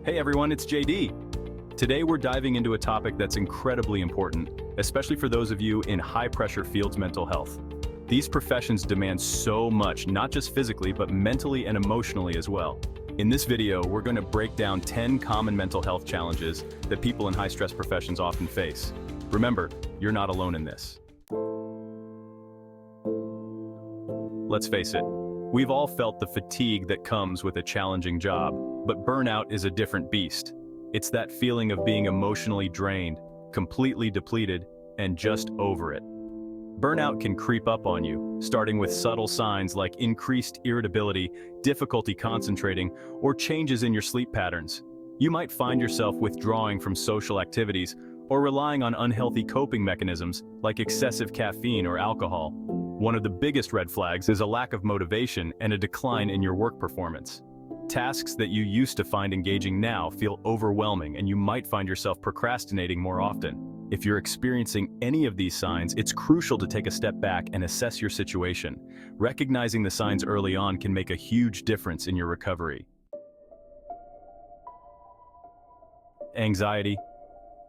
Hey everyone, it's JD. Today we're diving into a topic that's incredibly important, especially for those of you in high-pressure fields mental health. These professions demand so much, not just physically, but mentally and emotionally as well. In this video, we're going to break down 10 common mental health challenges that people in high-stress professions often face. Remember, you're not alone in this. Let's face it, we've all felt the fatigue that comes with a challenging job, but burnout is a different beast. It's that feeling of being emotionally drained, completely depleted, and just over it. Burnout can creep up on you, starting with subtle signs like increased irritability, difficulty concentrating, or changes in your sleep patterns. You might find yourself withdrawing from social activities or relying on unhealthy coping mechanisms like excessive caffeine or alcohol. One of the biggest red flags is a lack of motivation and a decline in your work performance. Tasks that you used to find engaging now feel overwhelming, and you might find yourself procrastinating more often. If you're experiencing any of these signs, it's crucial to take a step back and assess your situation. Recognizing the signs early on can make a huge difference in your recovery. Anxiety.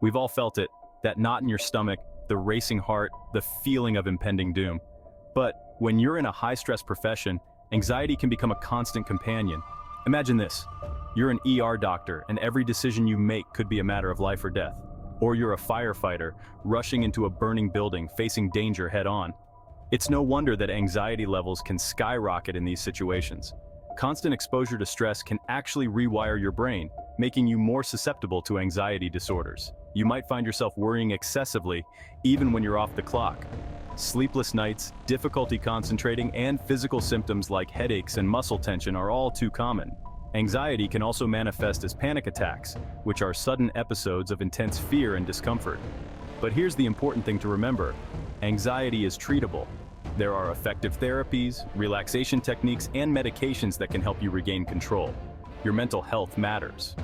We've all felt it, that knot in your stomach, the racing heart, the feeling of impending doom. But when you're in a high-stress profession, anxiety can become a constant companion. Imagine this. You're an ER doctor, and every decision you make could be a matter of life or death. Or you're a firefighter, rushing into a burning building, facing danger head-on. It's no wonder that anxiety levels can skyrocket in these situations. Constant exposure to stress can actually rewire your brain, making you more susceptible to anxiety disorders. You might find yourself worrying excessively, even when you're off the clock. Sleepless nights, difficulty concentrating, and physical symptoms like headaches and muscle tension are all too common. Anxiety can also manifest as panic attacks, which are sudden episodes of intense fear and discomfort. But here's the important thing to remember. Anxiety is treatable. There are effective therapies, relaxation techniques, and medications that can help you regain control. Your mental health matters.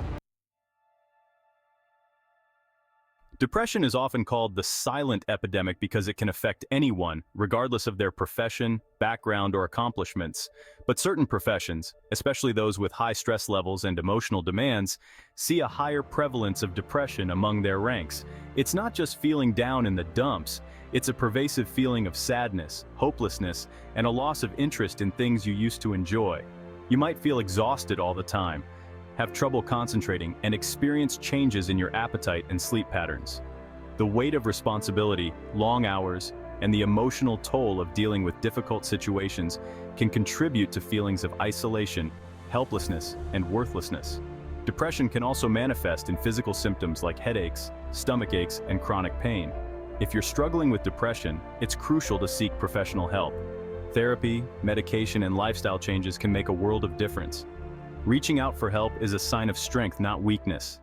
Depression is often called the silent epidemic because it can affect anyone, regardless of their profession, background, or accomplishments. But certain professions, especially those with high stress levels and emotional demands, see a higher prevalence of depression among their ranks. It's not just feeling down in the dumps, it's a pervasive feeling of sadness, hopelessness, and a loss of interest in things you used to enjoy. You might feel exhausted all the time, have trouble concentrating, and experience changes in your appetite and sleep patterns. The weight of responsibility, long hours, and the emotional toll of dealing with difficult situations can contribute to feelings of isolation, helplessness, and worthlessness. Depression can also manifest in physical symptoms like headaches, stomach aches, and chronic pain. If you're struggling with depression, it's crucial to seek professional help. Therapy, medication, and lifestyle changes can make a world of difference. Reaching out for help is a sign of strength, not weakness.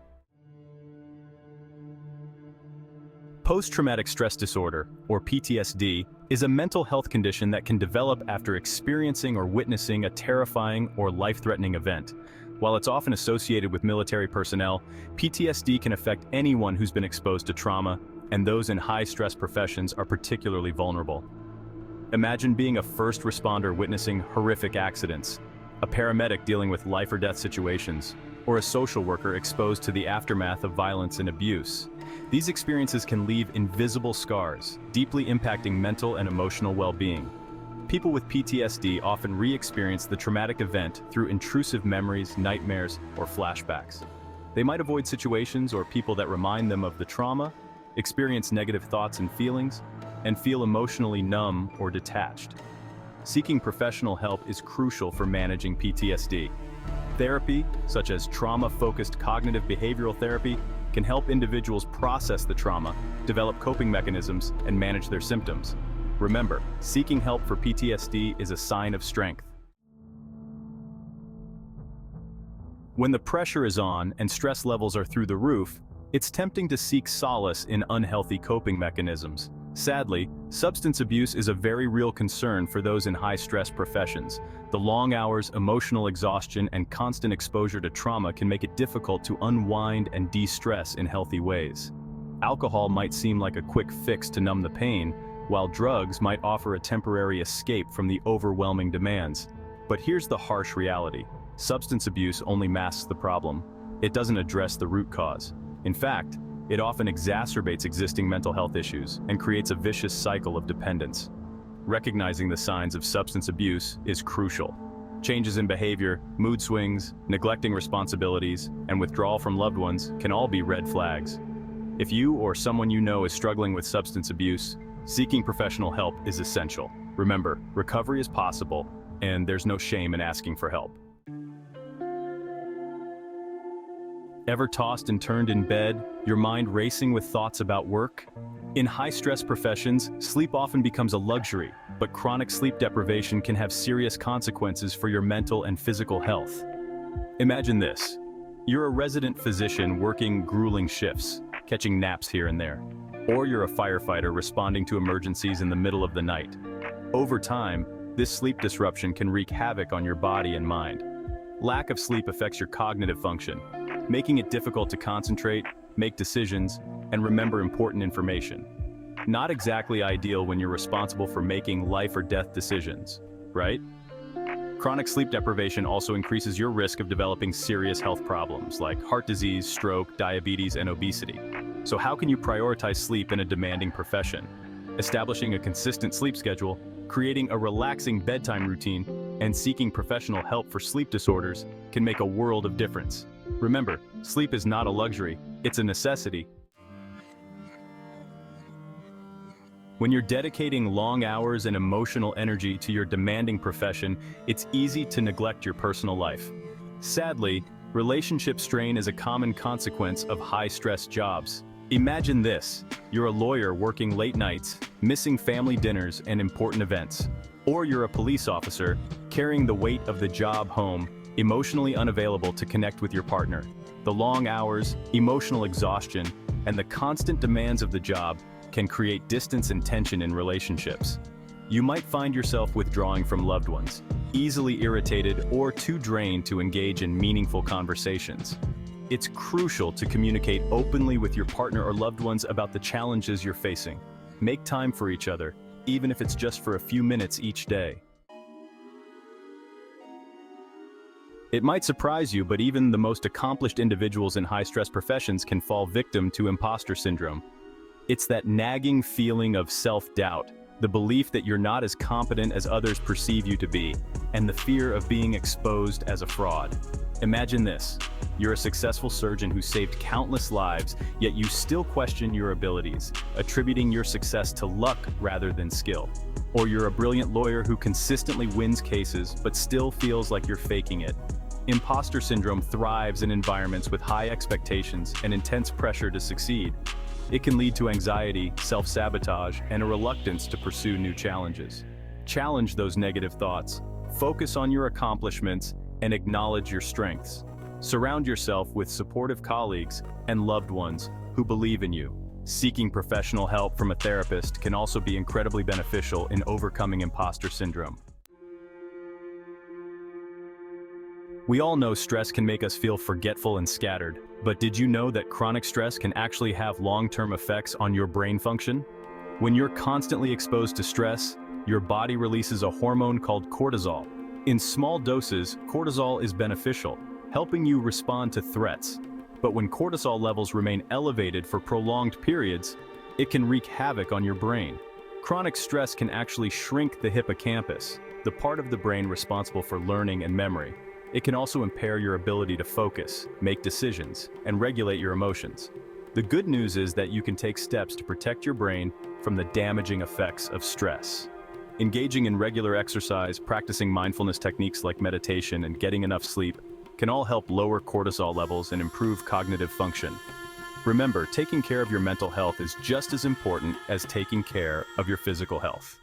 Post-traumatic stress disorder, or PTSD, is a mental health condition that can develop after experiencing or witnessing a terrifying or life-threatening event. While it's often associated with military personnel, PTSD can affect anyone who's been exposed to trauma, and those in high-stress professions are particularly vulnerable. Imagine being a first responder witnessing horrific accidents, a paramedic dealing with life-or-death situations, or a social worker exposed to the aftermath of violence and abuse. These experiences can leave invisible scars, deeply impacting mental and emotional well-being. People with PTSD often re-experience the traumatic event through intrusive memories, nightmares, or flashbacks. They might avoid situations or people that remind them of the trauma, experience negative thoughts and feelings, and feel emotionally numb or detached. Seeking professional help is crucial for managing PTSD. Therapy, such as trauma-focused cognitive behavioral therapy, can help individuals process the trauma, develop coping mechanisms, and manage their symptoms. Remember, seeking help for PTSD is a sign of strength. When the pressure is on and stress levels are through the roof, it's tempting to seek solace in unhealthy coping mechanisms. Sadly, substance abuse is a very real concern for those in high-stress professions. The long hours, emotional exhaustion, and constant exposure to trauma can make it difficult to unwind and de-stress in healthy ways. Alcohol might seem like a quick fix to numb the pain, while drugs might offer a temporary escape from the overwhelming demands. But here's the harsh reality. Substance abuse only masks the problem. it doesn't address the root cause. In fact, it often exacerbates existing mental health issues and creates a vicious cycle of dependence. Recognizing the signs of substance abuse is crucial. Changes in behavior, mood swings, neglecting responsibilities, and withdrawal from loved ones can all be red flags. If you or someone you know is struggling with substance abuse, seeking professional help is essential. Remember, recovery is possible, and there's no shame in asking for help. Ever tossed and turned in bed, your mind racing with thoughts about work? In high-stress professions, sleep often becomes a luxury, but chronic sleep deprivation can have serious consequences for your mental and physical health. Imagine this. You're a resident physician working grueling shifts, catching naps here and there. Or you're a firefighter responding to emergencies in the middle of the night. Over time, this sleep disruption can wreak havoc on your body and mind. Lack of sleep affects your cognitive function, making it difficult to concentrate, make decisions, and remember important information. Not exactly ideal when you're responsible for making life or death decisions, right? Chronic sleep deprivation also increases your risk of developing serious health problems like heart disease, stroke, diabetes, and obesity. So how can you prioritize sleep in a demanding profession? Establishing a consistent sleep schedule, creating a relaxing bedtime routine, and seeking professional help for sleep disorders can make a world of difference. Remember, sleep is not a luxury, it's a necessity. When you're dedicating long hours and emotional energy to your demanding profession, it's easy to neglect your personal life. Sadly, relationship strain is a common consequence of high-stress jobs. Imagine this: you're a lawyer working late nights, missing family dinners and important events. Or you're a police officer, carrying the weight of the job home, emotionally unavailable to connect with your partner. The long hours, emotional exhaustion, and the constant demands of the job can create distance and tension in relationships. You might find yourself withdrawing from loved ones, easily irritated or too drained to engage in meaningful conversations. It's crucial to communicate openly with your partner or loved ones about the challenges you're facing. Make time for each other, even if it's just for a few minutes each day. It might surprise you, but even the most accomplished individuals in high-stress professions can fall victim to imposter syndrome. It's that nagging feeling of self-doubt, the belief that you're not as competent as others perceive you to be, and the fear of being exposed as a fraud. Imagine this: you're a successful surgeon who saved countless lives, yet you still question your abilities, attributing your success to luck rather than skill. Or you're a brilliant lawyer who consistently wins cases but still feels like you're faking it. Imposter syndrome thrives in environments with high expectations and intense pressure to succeed. It can lead to anxiety, self-sabotage, and a reluctance to pursue new challenges. Challenge those negative thoughts, focus on your accomplishments, and acknowledge your strengths. Surround yourself with supportive colleagues and loved ones who believe in you. Seeking professional help from a therapist can also be incredibly beneficial in overcoming imposter syndrome. We all know stress can make us feel forgetful and scattered, but did you know that chronic stress can actually have long-term effects on your brain function? When you're constantly exposed to stress, your body releases a hormone called cortisol. In small doses, cortisol is beneficial, helping you respond to threats. But when cortisol levels remain elevated for prolonged periods, it can wreak havoc on your brain. Chronic stress can actually shrink the hippocampus, the part of the brain responsible for learning and memory. It can also impair your ability to focus, make decisions, and regulate your emotions. The good news is that you can take steps to protect your brain from the damaging effects of stress. Engaging in regular exercise, practicing mindfulness techniques like meditation, and getting enough sleep can all help lower cortisol levels and improve cognitive function. Remember, taking care of your mental health is just as important as taking care of your physical health.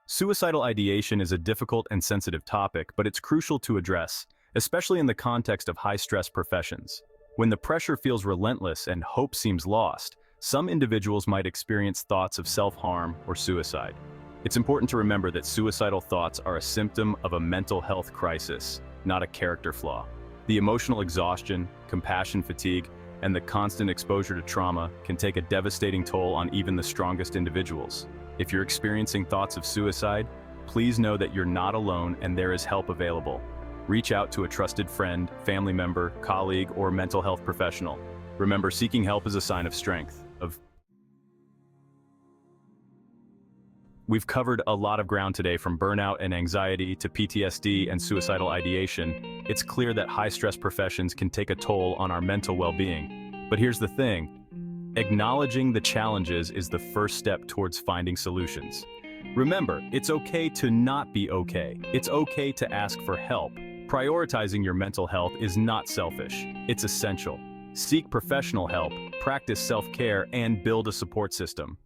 Suicidal ideation is a difficult and sensitive topic, but it's crucial to address, especially in the context of high-stress professions. When the pressure feels relentless and hope seems lost, some individuals might experience thoughts of self-harm or suicide. It's important to remember that suicidal thoughts are a symptom of a mental health crisis, not a character flaw. The emotional exhaustion, compassion fatigue, and the constant exposure to trauma can take a devastating toll on even the strongest individuals. If you're experiencing thoughts of suicide, please know that you're not alone and there is help available. Reach out to a trusted friend, family member, colleague, or mental health professional. Remember, seeking help is a sign of strength. We've covered a lot of ground today, from burnout and anxiety to PTSD and suicidal ideation. It's clear that high-stress professions can take a toll on our mental well-being. But here's the thing. Acknowledging the challenges is the first step towards finding solutions. Remember, it's okay to not be okay. It's okay to ask for help. Prioritizing your mental health is not selfish. It's essential. Seek professional help, practice self-care, and build a support system.